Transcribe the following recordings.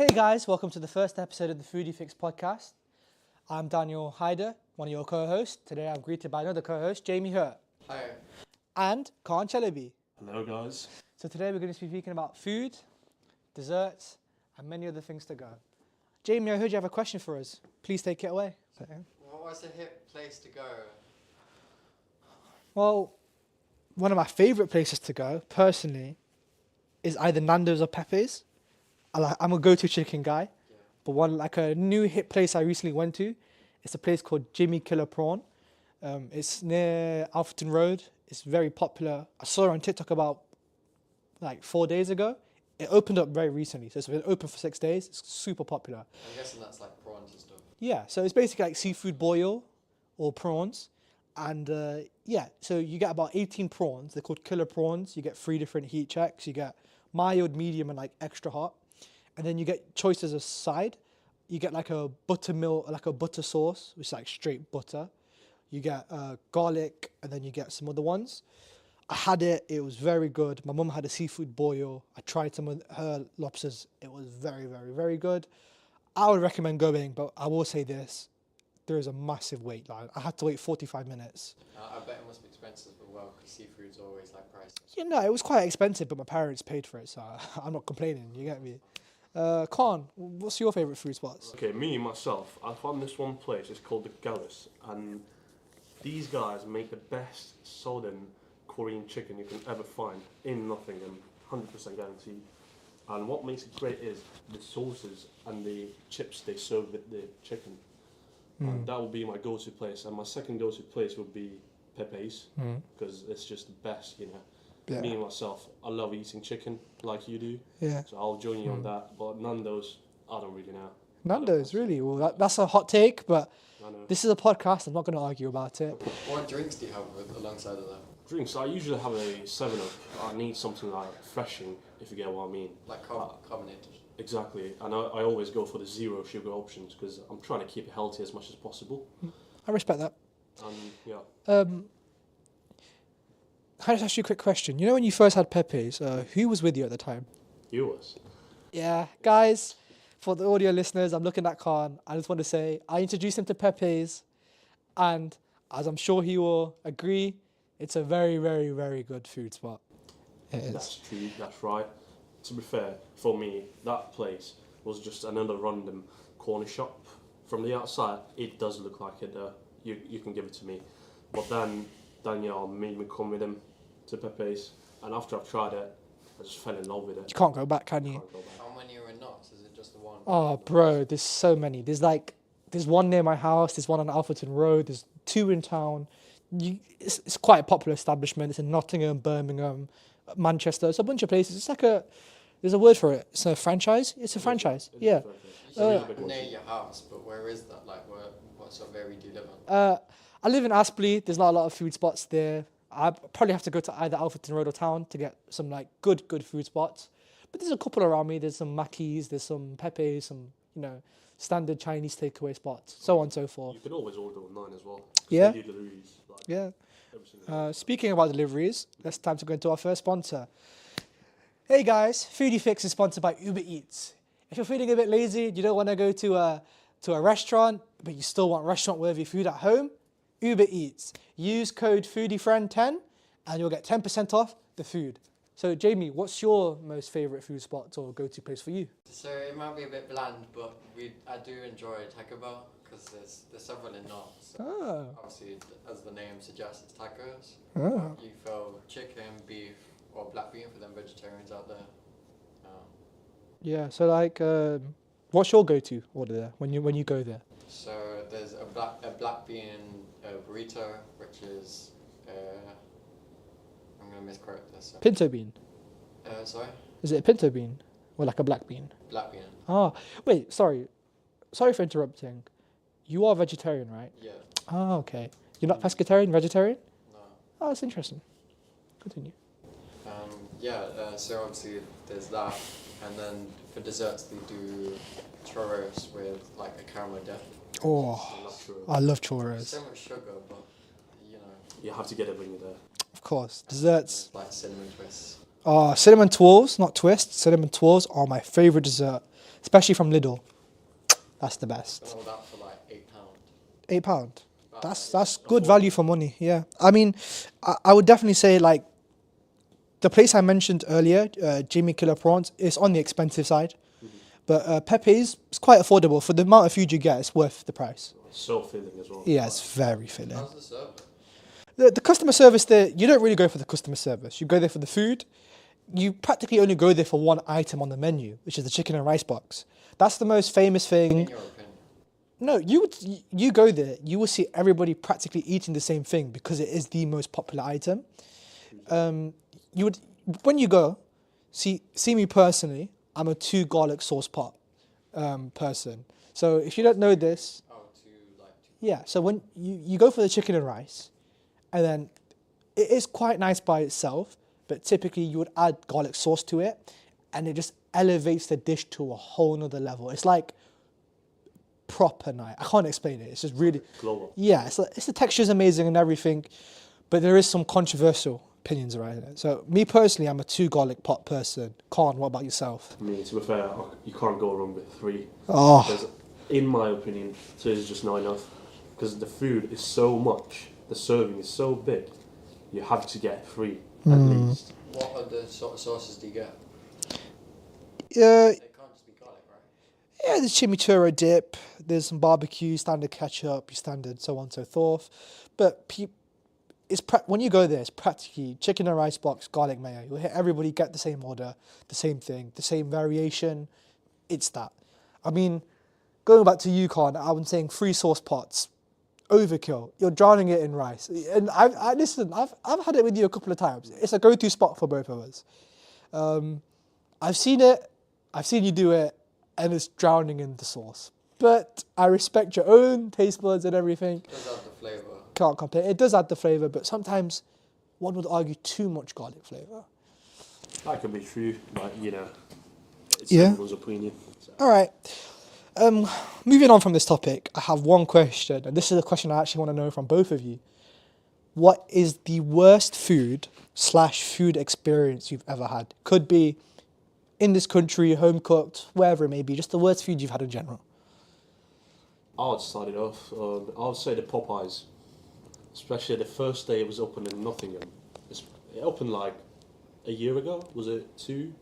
Hey guys, welcome to the first episode of the FOODIEFIX Podcast. I'm Daniel Hyder, one of your co-hosts. Today I'm greeted by another co-host, Jaime. Hi. And Kaan. Hello guys. So today we're going to be speaking about food, desserts, and many other things to go. Jaime, I heard you have a question for us. Please take it away. What was a hip place to go? Well, one of my favourite places to go, personally, is either Nando's or Pepe's. I'm a go-to chicken guy, but a new hip place I recently went to, it's a place called Jimmy Killer Prawn. It's near Alfreton Road. It's very popular. I saw it on TikTok about 4 days ago. It opened up very recently, so it's been open for 6 days. It's super popular. I'm guessing that's like prawns and stuff. Yeah, so it's basically like seafood boil or prawns. And so you get about 18 prawns. They're called killer prawns. You get 3 different heat checks. You get mild, medium, and extra hot. And then you get choices of side. You get a buttermilk, a butter sauce, which is straight butter. You get garlic, and then you get some other ones. I had it. It was very good. My mum had a seafood boil. I tried some of her lobsters. It was very, very, very good. I would recommend going, but I will say this. There is a massive wait line. I had to wait 45 minutes. I bet it must be expensive as well, because seafood's always pricey. Yeah, no, it was quite expensive, but my parents paid for it, so I'm not complaining. You get me? Kaan, what's your favourite food spots? Okay, myself, I found this one place. It's called the Gallus, and these guys make the best Southern Korean chicken you can ever find in Nottingham, 100% guaranteed. And what makes it great is the sauces and the chips they serve with the chicken. And that would be my go-to place. And my second go-to place would be Pepe's, because it's just the best, Yeah. Me and myself, I love eating chicken like you do. Yeah. So I'll join you on that. But Nando's, I don't really know. Nando's, really? Well, that's a hot take, but this is a podcast. I'm not going to argue about it. What drinks do you have alongside of that? Drinks, I usually have a 7-Up. I need something refreshing, if you get what I mean. Like carbonated? Exactly. And I always go for the zero sugar options because I'm trying to keep it healthy as much as possible. I respect that. Yeah. Can I just ask you a quick question? You know when you first had Pepe's, who was with you at the time? You was. Yeah, guys, for the audio listeners, I'm looking at Kaan. I just want to say, I introduced him to Pepe's, and as I'm sure he will agree, it's a very, very, very good food spot. It is. That's true, that's right. To be fair, for me, that place was just another random corner shop. From the outside, it does look like it. You can give it to me. But then Daniel made me come with him to Pepe's, and after I've tried it, I just fell in love with it. You can't go back, can you? Can't go back. How many are in knots? Is it just the one? Oh, bro, there's so many. There's one near my house. There's one on Alfreton Road. There's 2 in town. It's quite a popular establishment. It's in Nottingham, Birmingham, Manchester. It's a bunch of places. It's there's a word for it. It's a franchise. It's a franchise. Yeah. You said near your house, but where is that? What sort of area do you live on? I live in Aspley. There's not a lot of food spots there. I probably have to go to either Alfreton Road or town to get some good food spots. But there's a couple around me. There's some Mackey's, there's some Pepe's, some standard Chinese takeaway spots, so on and so forth. You can always order online as well. Yeah. They do deliveries, Yeah. Speaking about deliveries, it's time to go into our first sponsor. Hey guys, FOODIEFIX is sponsored by Uber Eats. If you're feeling a bit lazy, you don't want to go to a restaurant, but you still want restaurant-worthy food at home, Uber Eats. Use code FOODIEFRIEND10 and you'll get 10% off the food. So Jaime, what's your most favourite food spot or go-to place for you? So it might be a bit bland, but I do enjoy Taco Bell because there's several in knots. Oh. Obviously, as the name suggests, it's tacos. Oh. You fill chicken, beef, or black bean for them vegetarians out there. Yeah, so what's your go-to order there when you go there? So there's a black bean burrito, which is I'm gonna miscorrect this. Pinto bean. Sorry. Is it a pinto bean or a black bean? Black bean. Ah, wait, sorry for interrupting. You are vegetarian, right? Yeah. Oh, okay. You're not pescatarian, vegetarian? No. Oh, that's interesting. Continue. So obviously there's that, and then for desserts they do churros with a caramel dip. Oh, I love churros. So much sugar, but You have to get it when you're there. Of course, desserts. like cinnamon twists. Cinnamon twirls, not twists. Cinnamon twirls are my favorite dessert, especially from Lidl. That's the best. All that for like £8. £8. About That's good value for money. Yeah, I mean, I would definitely say like the place I mentioned earlier, Jaime Killer Prawns, is on the expensive side, but Pepe's is quite affordable for the amount of food you get. It's worth the price. It's so filling as well. Yeah, it's very filling. How's the service? The customer service there, you don't really go for the customer service. You go there for the food. You practically only go there for one item on the menu, which is the chicken and rice box. That's the most famous thing. In your opinion? No, you go there, you will see everybody practically eating the same thing because it is the most popular item. You would, when you go, see me personally, I'm a 2 garlic sauce pot person. So if you don't know this, yeah. So when you go for the chicken and rice, and then it is quite nice by itself, but typically you would add garlic sauce to it, and it just elevates the dish to a whole nother level. It's like proper night. I can't explain it. It's just really Global. Yeah. It's the texture is amazing and everything, but there is some controversial opinions around it. So me personally, I'm a 2 garlic pot person. Kaan, what about yourself? I mean, to be fair, you can't go wrong with 3. Oh, Because in my opinion, 2 is just not enough. Because the food is so much, the serving is so big, you have to get 3 at least. What other sort of sauces do you get? yeah. They can't just be garlic, right? Yeah, there's chimichurri dip, there's some barbecue, standard ketchup, your standard so on and so forth. But when you go there, it's practically chicken and rice box, garlic mayo. You'll hear everybody get the same order, the same thing, the same variation. It's that. I mean, going back to Yukon, I'm saying 3 sauce pots, overkill. You're drowning it in rice. And I've had it with you a couple of times. It's a go-to spot for both of us. I've seen it, I've seen you do it, and it's drowning in the sauce. But I respect your own taste buds and everything. Does add the flavour. Can't complain. It does add the flavour, but sometimes one would argue too much garlic flavour. That could be true, but it's Yeah. everyone's opinion. So. All right. Moving on from this topic, I have one question, and this is a question I actually want to know from both of you. What is the worst food/food experience you've ever had? Could be in this country, home cooked, wherever it may be, just the worst food you've had in general. I would start it off. I would say the Popeyes, especially the first day it was open in Nottingham. It opened like a year ago. Was it 2?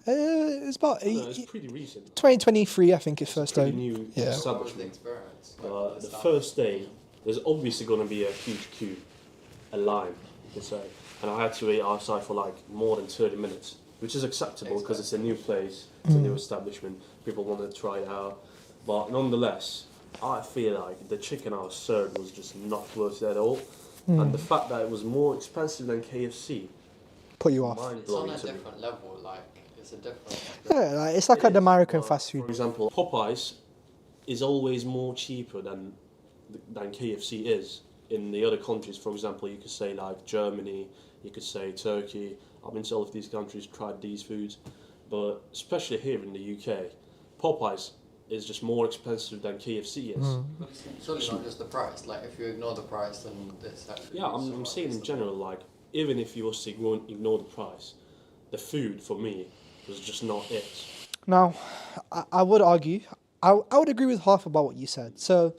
It's about No, it's pretty recent. 2023, I think, it's first Pretty time. new Yeah. What was the establishment. experience? The first day, there's obviously going to be a huge queue, a line, you could say. And I had to wait outside for like more than 30 minutes, which is acceptable because it's a new place, it's a new establishment, people want to try it out. But nonetheless, I feel like the chicken I was served was just not worth it at all. And the fact that it was more expensive than KFC, Put you off. It's on mind-blowing a to me. different level, like, it's a different... Yeah, like, it's like an American But, fast food. For example, Popeyes is always more cheaper than KFC is in the other countries. For example, you could say like Germany, you could say Turkey. I've been to all of these countries, tried these foods, but especially here in the UK, Popeyes is just more expensive than KFC is. But it's certainly not just the price. Like, if you ignore the price, then this actually... Yeah, I'm saying in general, like, even if you was to ignore the price, the food for me was just not it. Now, I would argue, I would agree with half about what you said. So,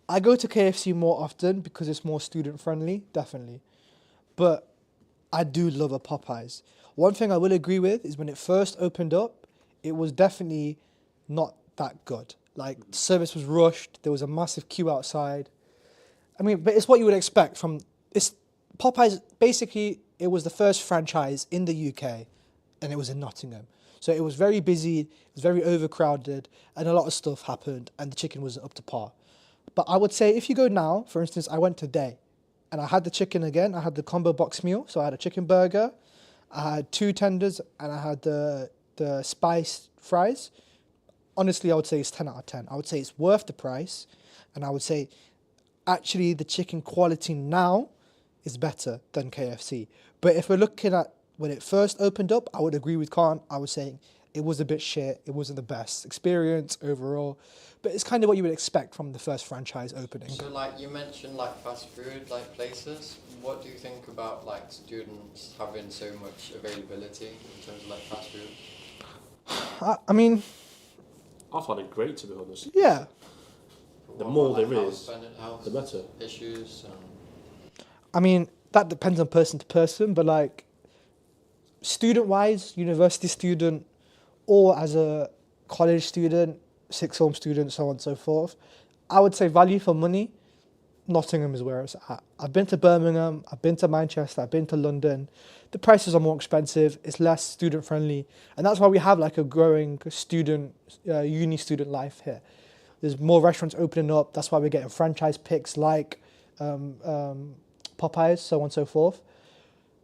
I go to KFC more often because it's more student friendly, definitely. But I do love a Popeyes. One thing I will agree with is when it first opened up, it was definitely not that good. Like, service was rushed, there was a massive queue outside. I mean, but it's what you would expect from... Popeyes, basically, it was the first franchise in the UK, and it was in Nottingham. So it was very busy, it was very overcrowded, and a lot of stuff happened, and the chicken wasn't up to par. But I would say if you go now, for instance, I went today, and I had the chicken again. I had the combo box meal, so I had a chicken burger, I had 2 tenders, and I had the spiced fries. Honestly, I would say it's 10 out of 10. I would say it's worth the price, and I would say actually the chicken quality now is better than KFC. But if we're looking at when it first opened up, I would agree with Kaan. I was saying it was a bit shit. It wasn't the best experience overall. But it's kind of what you would expect from the first franchise opening. So, like, you mentioned, like, fast food, like, places. what do you think about like students having so much availability in terms of like fast food? I mean, I find it great, to be honest. yeah. The What more about, there like, is, health the better. issues. I mean, that depends on person to person, but like student-wise, university student, or as a college student, sixth form student, so on and so forth, I would say value for money, Nottingham is where it's at. I've been to Birmingham, I've been to Manchester, I've been to London. The prices are more expensive, it's less student-friendly, and that's why we have like a growing student, uni student life here. There's more restaurants opening up, that's why we're getting franchise picks like Popeyes, so on and so forth.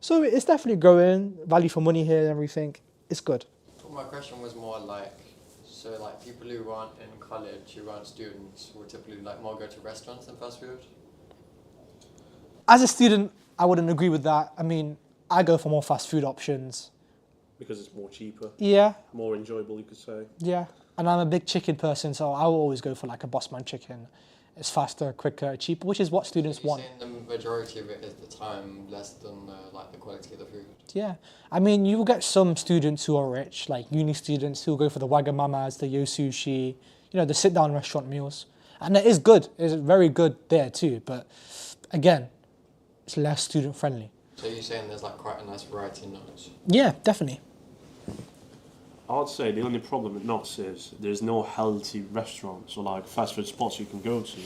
So it's definitely growing, value for money here and everything. It's good. Well, my question was more like, so like people who aren't in college, who aren't students, will typically like more go to restaurants than fast food? As a student, I wouldn't agree with that. I mean, I go for more fast food options. Because it's more cheaper, Yeah, more enjoyable, you could say. yeah. And I'm a big chicken person, so I will always go for like a Bossman chicken. It's faster, quicker, cheaper, which is what students You're want. saying the majority of it is the time, less than like the quality of the food. Yeah. I mean, you will get some students who are rich, like uni students who will go for the Wagamamas, the Yo Sushi, the sit-down restaurant meals. And it is good. It's very good there too. But again, it's less student-friendly. So you're saying there's like quite a nice variety in those? Yeah, definitely. I'd say the only problem with Knots is there's no healthy restaurants or like fast food spots you can go to.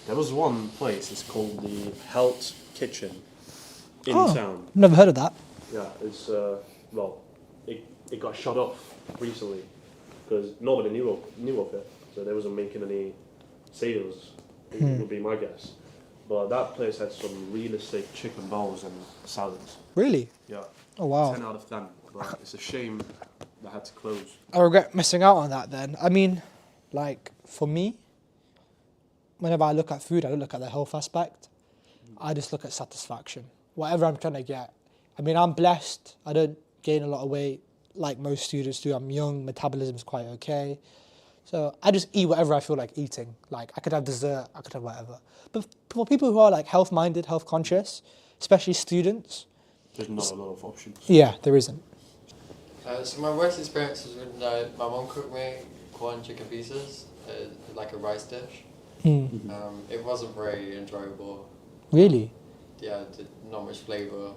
There was one place, it's called the Health Kitchen in town. Never heard of that. Yeah, it's, it got shut off recently because nobody knew of it. So they wasn't making any sales, would be my guess. But that place had some realistic chicken bowls and salads. Really? Yeah. Oh, wow. 10 out of 10. But it's a shame they had to close. I regret missing out on that then. I mean, like, for me, whenever I look at food, I don't look at the health aspect. I just look at satisfaction. Whatever I'm trying to get. I mean, I'm blessed. I don't gain a lot of weight like most students do. I'm young, metabolism's quite okay. So I just eat whatever I feel like eating. Like, I could have dessert, I could have whatever. But for people who are like health-minded, health-conscious, especially students, There's not a lot of options. yeah, there isn't. So my worst experience was when my mom cooked me corn chicken pieces, like a rice dish. It wasn't very enjoyable. Really? Yeah, not much flavour.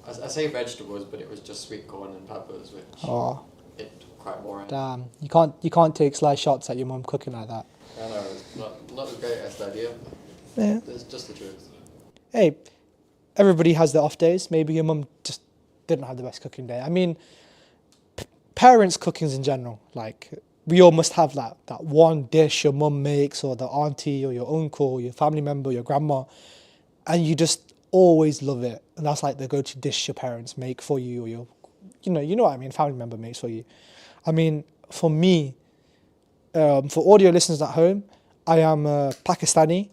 I say vegetables, but it was just sweet corn and peppers, which Oh, it quite boring. damn. You can't take sly shots at your mum cooking like that. I know, it's not the greatest idea. Yeah. It's just the truth. Hey, everybody has their off days. Maybe your mum just didn't have the best cooking day. I mean, parents' cookings in general, like, we all must have that one dish your mum makes, or the auntie, or your uncle, or your family member, your grandma, and you just always love it. And that's like the go-to dish your parents make for you, or your, you know what I mean, family member makes for you. I mean, for me, for audio listeners at home, I am Pakistani.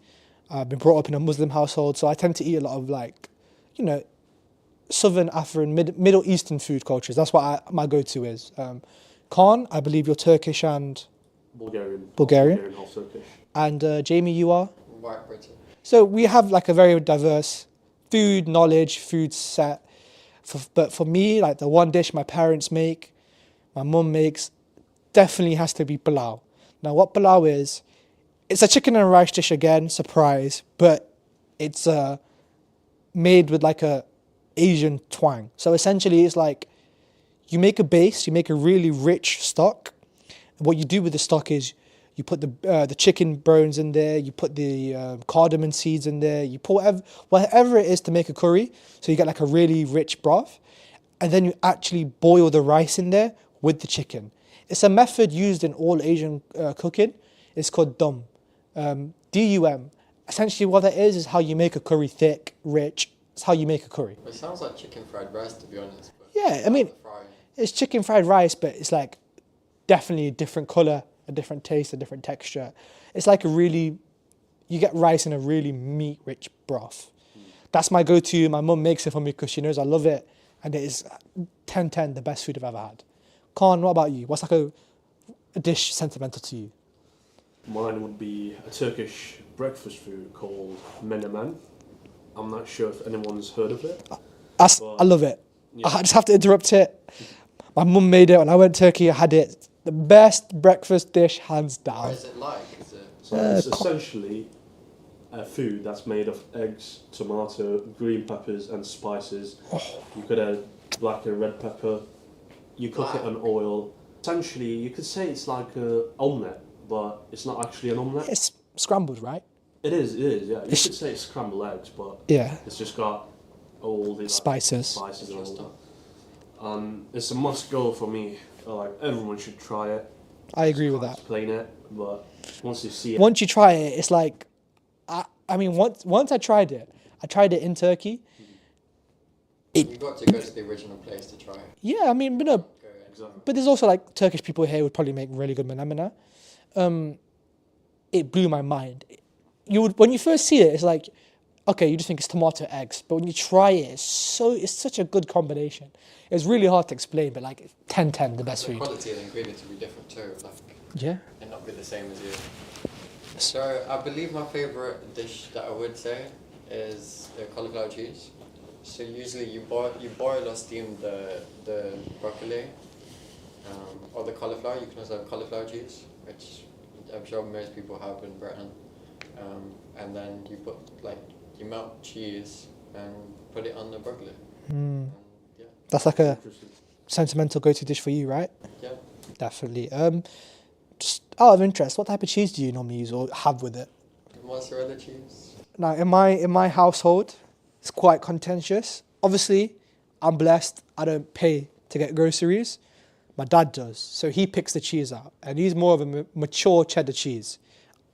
I've been brought up in a Muslim household, so I tend to eat a lot of like, Southern African, Middle Eastern food cultures. That's what my go-to is. Kaan, I believe you're Turkish and Bulgarian, half Turkish. And Jamie, you are? White Britain. So we have like a very diverse food knowledge, food set. But for me, like the one dish my parents make, my mum makes, definitely has to be pilau. Now what pilau is, it's a chicken and rice dish again, surprise, but it's made with like a Asian twang. So essentially it's like you make a base, you make a really rich stock. What you do with the stock is you put the chicken bones in there, you put the cardamom seeds in there, you put whatever it is to make a curry, so you get like a really rich broth, and then you actually boil the rice in there with the chicken. It's a method used in all Asian cooking. It's called dum, D-U-M. Essentially what that is how you make a curry thick, rich. It's how you make a curry. It sounds like chicken fried rice, to be honest. But Yeah, I mean, it's chicken fried rice, but it's like definitely a different colour, a different taste, a different texture. It's like you get rice in a really meat-rich broth. That's my go-to. My mum makes it for me because she knows I love it. And it is 10/10, the best food I've ever had. Kaan, what about you? What's like a dish sentimental to you? Mine would be a Turkish breakfast food called menemen. I'm not sure if anyone's heard of it. I love it. Yeah. I just have to interrupt it. My mum made it when I went to Turkey. I had it. The best breakfast dish, hands What down. is it like? Is it? So it's essentially a food that's made of eggs, tomato, green peppers, and spices. You could add black and red pepper. You cook it in oil. Essentially, you could say it's like an omelette, but it's not actually an omelette. It's scrambled, right? It is, yeah. You could say it's scrambled eggs, but Yeah. it's just got all the Spices. and all that. It's a must-go for me. Like everyone should try it. I agree with that. Explain it, but once you see it, Once you try it, it's like, I mean, once I tried it in Turkey. You got to go to the original place to try it. Yeah, I mean, but no, exactly. but there's also like Turkish people here would probably make really good menemene. It blew my mind. When you first see it, it's like, okay, you just think it's tomato eggs, but when you try it, it's such a good combination. It's really hard to explain, but like 10/10, the best The food. quality of the ingredients will be different too. Like, Yeah. it not be the same as you. So I believe my favourite dish that I would say is cauliflower cheese. So usually you boil or steam the broccoli or the cauliflower. You can also have cauliflower cheese, which I'm sure most people have in Britain. And then you melt cheese and put it on the broccoli. Yeah. That's like a Interesting. sentimental go-to dish for you, right? Yeah. Definitely. Just out of interest, what type of cheese do you normally use or have with it? Mozzarella cheese. Now, in my household, it's quite contentious. Obviously, I'm blessed. I don't pay to get groceries. My dad does, so he picks the cheese out, and he's more of a mature cheddar cheese.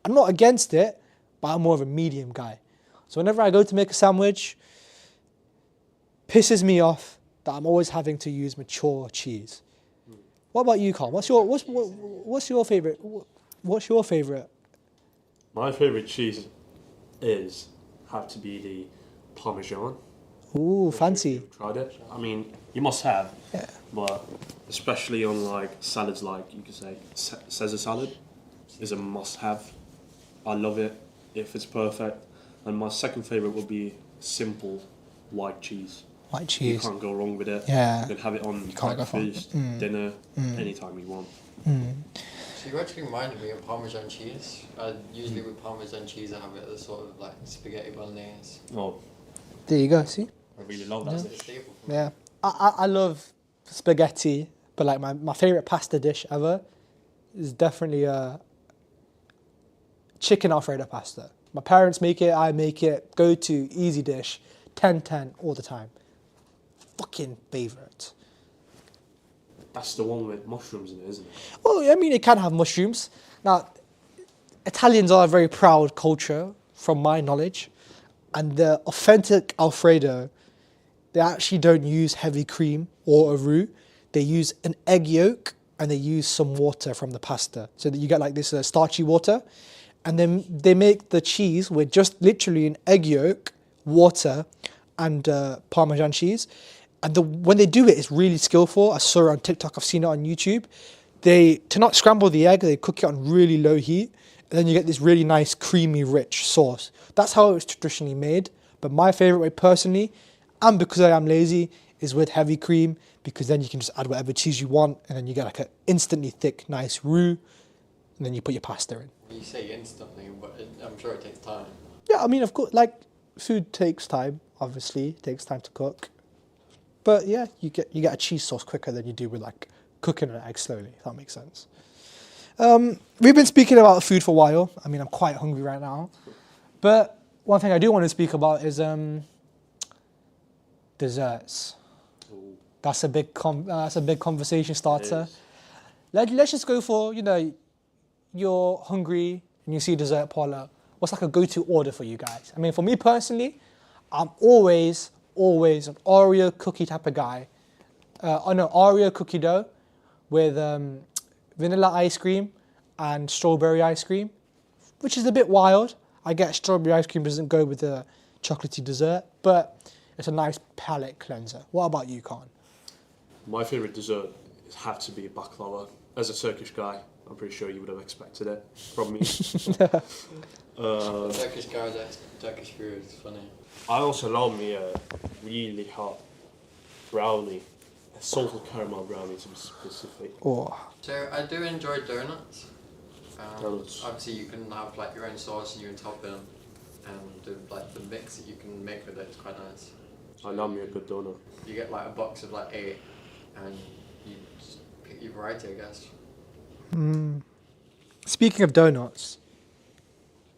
I'm not against it, but I'm more of a medium guy. So whenever I go to make a sandwich, pisses me off that I'm always having to use mature cheese. What about you, Kaan? What's your favorite? What's your favorite? My favorite cheese have to be the Parmesan. Ooh, If fancy. you've tried it. I mean, you must have. Yeah. But especially on like salads, like you could say Caesar salad is a must-have. I love it if it's perfect. And my second favorite would be simple white cheese. White You cheese. can't go wrong with it. Yeah. You can have it on can't go wrong. breakfast, dinner, anytime you want. So you actually reminded me of Parmesan cheese. Usually with Parmesan cheese I have it as sort of like spaghetti bolognese. Oh, There you go. See. I really love That's that. a staple for me. Yeah. I love spaghetti, but like my favorite pasta dish ever is definitely chicken Alfredo pasta. My parents make it, I make it. Go to easy dish, 10/10 all the time. Fucking favorite. That's the one with mushrooms in it, isn't it? Well, I mean, it can have mushrooms. Now, Italians are a very proud culture, from my knowledge, and the authentic Alfredo, they actually don't use heavy cream or a roux. They use an egg yolk and they use some water from the pasta, so that you get like this starchy water, and then they make the cheese with just literally an egg yolk, water, and Parmesan cheese. And when they do it, it's really skillful. I saw it on TikTok. I've seen it on YouTube. To not scramble the egg, they cook it on really low heat, and then you get this really nice, creamy, rich sauce. That's how it was traditionally made. But my favorite way personally, and because I am lazy, is with heavy cream, because then you can just add whatever cheese you want, and then you get like an instantly thick, nice roux, and then you put your pasta in. You say instantly, but I'm sure it takes time. Yeah, I mean, of course, like food takes time. Obviously, it takes time to cook. But yeah, you get a cheese sauce quicker than you do with like cooking an egg slowly. If that makes sense. We've been speaking about food for a while. I mean, I'm quite hungry right now. But one thing I do want to speak about is desserts. Ooh. That's a big conversation starter. Let's just go for, you're hungry and you see a dessert parlor. What's like a go-to order for you guys? I mean, for me personally, I'm always an Oreo cookie type of guy. Oreo cookie dough with vanilla ice cream and strawberry ice cream, which is a bit wild. I get strawberry ice cream doesn't go with the chocolatey dessert, but it's a nice palate cleanser. What about you, Kaan? My favourite dessert have to be baklava. as a Turkish guy, I'm pretty sure you would have expected it from me. Turkish guys, Turkish food is funny. I also love me a really hot brownie, a salted caramel brownie to be specific. Oh. So I do enjoy donuts. Donuts. Obviously, you can have like your own sauce and your own topping, and the mix that you can make with it is quite nice. I love me a good donut. You get like a box of like 8, and you just pick your variety, I guess. Speaking of donuts,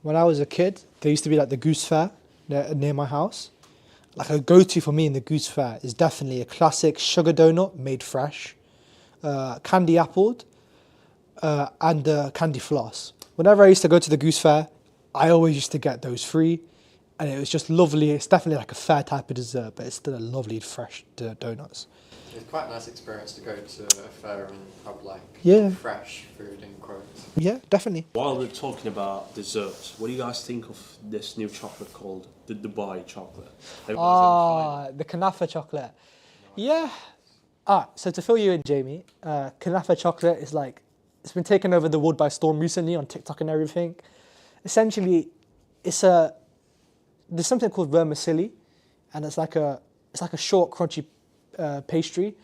when I was a kid, there used to be like the Goose Fair near my house. Like a go-to for me in the Goose Fair is definitely a classic sugar donut made fresh, candy appled, and candy floss. Whenever I used to go to the Goose Fair, I always used to get those free, and it was just lovely. It's definitely like a fair type of dessert, but it's still a lovely fresh donuts. It's quite a nice experience to go to a fair and have like fresh food in quotes. Yeah, definitely. While we're talking about desserts, what do you guys think of this new chocolate called the Dubai chocolate? The Kanafa chocolate. Yeah. So to fill you in, Jamie, Kanafa chocolate is like, it's been taken over the world by storm recently on TikTok and everything. Essentially, there's something called vermicelli, and it's like a short, crunchy pastry. Yeah.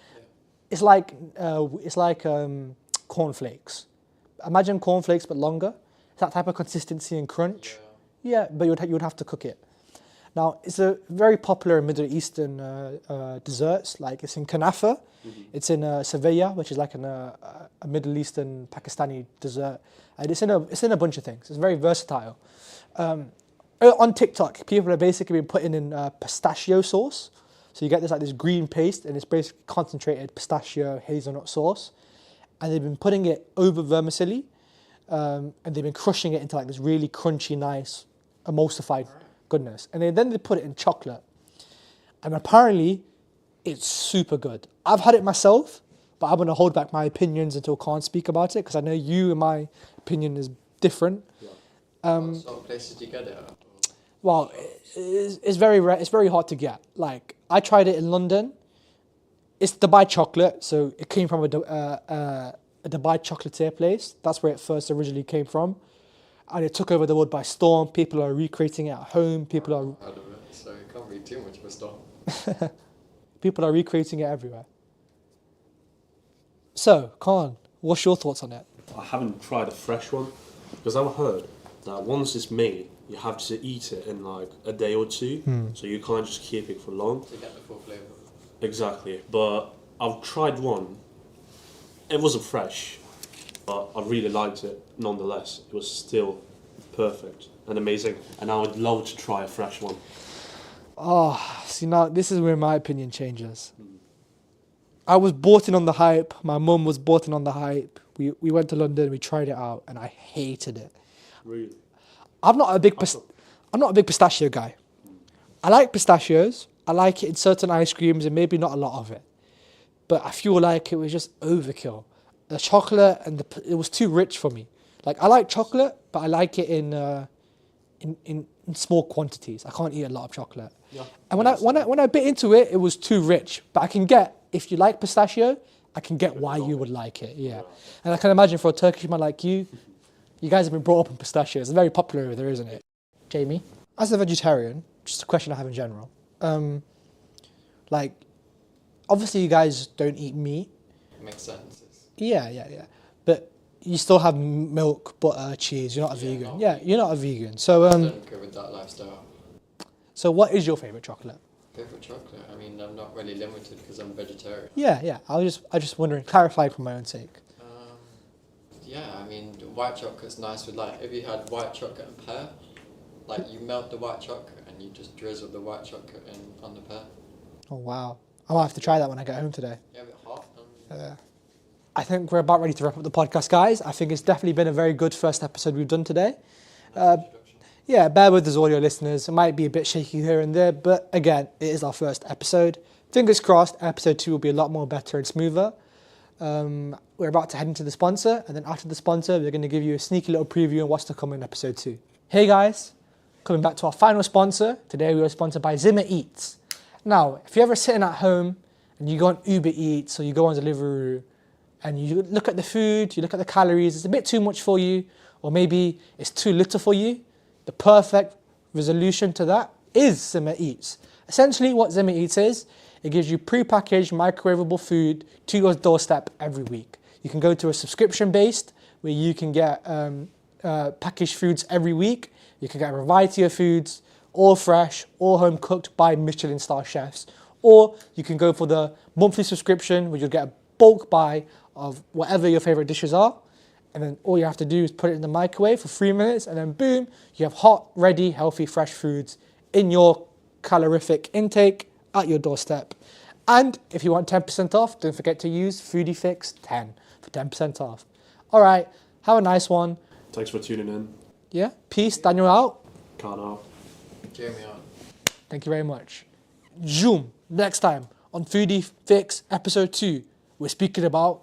It's like cornflakes. Imagine cornflakes but longer. It's that type of consistency and crunch. Yeah, but you would have to cook it. Now it's a very popular in Middle Eastern desserts. Like it's in Kanafa, it's in Sevilla, which is like a Middle Eastern Pakistani dessert, and it's in a bunch of things. It's very versatile. On TikTok, people have basically been putting in pistachio sauce. So you get this green paste, and it's basically concentrated pistachio hazelnut sauce, and they've been putting it over vermicelli, and they've been crushing it into like this really crunchy, nice, emulsified goodness. And then they put it in chocolate, and apparently, it's super good. I've had it myself, but I'm gonna hold back my opinions until I can't speak about it because I know you and my opinion is different. Yeah. What sort of places do you get it at? Well, it's very rare. It's very hard to get. Like I tried it in London. It's Dubai chocolate, so it came from a Dubai chocolatier place. That's where it first originally came from, and it took over the world by storm. People are recreating it at home. People are. Out of it, so it can't be too much of a storm. People are recreating it everywhere. So, Kaan, what's your thoughts on it? I haven't tried a fresh one because I've heard that once it's made, you have to eat it in like a day or two, so you can't just keep it for long. To get the full flavour. Exactly, but I've tried one. It wasn't fresh, but I really liked it nonetheless. It was still perfect and amazing, and I would love to try a fresh one. Oh, see now this is where my opinion changes. I was bought in on the hype. My mum was bought in on the hype. We went to London, we tried it out, and I hated it. Really? I'm not a big pistachio guy. I like pistachios. I like it in certain ice creams and maybe not a lot of it. But I feel like it was just overkill. The chocolate and it was too rich for me. Like I like chocolate, but I like it in small quantities. I can't eat a lot of chocolate. Yeah. And when I bit into it, it was too rich. But I can get, if you like pistachio, I can get why you would like it. Yeah. And I can imagine for a Turkish man like you, you guys have been brought up on pistachios. It's very popular over there, isn't it? Jamie, as a vegetarian, just a question I have in general. Like, obviously you guys don't eat meat. Makes sense. Yeah. But you still have milk, butter, cheese. You're not a vegan. You're not a vegan. So I don't go with that lifestyle. So what is your favourite chocolate? Favorite chocolate? I mean, I'm not really limited because I'm vegetarian. Yeah. I just wondering, clarify for my own sake. Yeah, I mean, white chocolate's nice with like, if you had white chocolate and pear, like you melt the white chocolate and you just drizzle the white chocolate on the pear. Oh wow. I might have to try that when I get home today. Yeah, a bit hot. I think we're about ready to wrap up the podcast, guys. I think it's definitely been a very good first episode we've done today. Yeah, bear with us, audio listeners. It might be a bit shaky here and there, but again, it is our first episode. Fingers crossed, episode 2 will be a lot more better and smoother. We're about to head into the sponsor, and then after the sponsor, we're going to give you a sneaky little preview on what's to come in episode 2. Hey guys, coming back to our final sponsor. Today we are sponsored by Zimmer Eats. Now, if you're ever sitting at home and you go on Uber Eats or you go on Deliveroo, and you look at the food, you look at the calories, it's a bit too much for you, or maybe it's too little for you, the perfect resolution to that is Zimmer Eats. Essentially what Zimmer Eats is, it gives you pre-packaged microwavable food to your doorstep every week. You can go to a subscription based where you can get packaged foods every week. You can get a variety of foods, all fresh, all home cooked by Michelin star chefs. Or you can go for the monthly subscription where you'll get a bulk buy of whatever your favorite dishes are. And then all you have to do is put it in the microwave for 3 minutes and then boom, you have hot, ready, healthy, fresh foods in your calorific intake at your doorstep. And if you want 10% off, don't forget to use FOODIEFIX 10 for 10% off. All right, have a nice one. Thanks for tuning in. Yeah, peace. Daniel out. Kaan out. Jaime out. Thank you very much. Zoom. Next time on FOODIEFIX episode 2, we're speaking about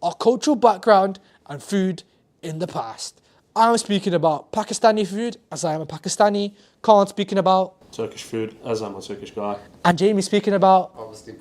our cultural background and food in the past. I'm speaking about Pakistani food, as I am a Pakistani. Kaan speaking about Turkish food, as I'm a Turkish guy. and Jamie speaking about Obviously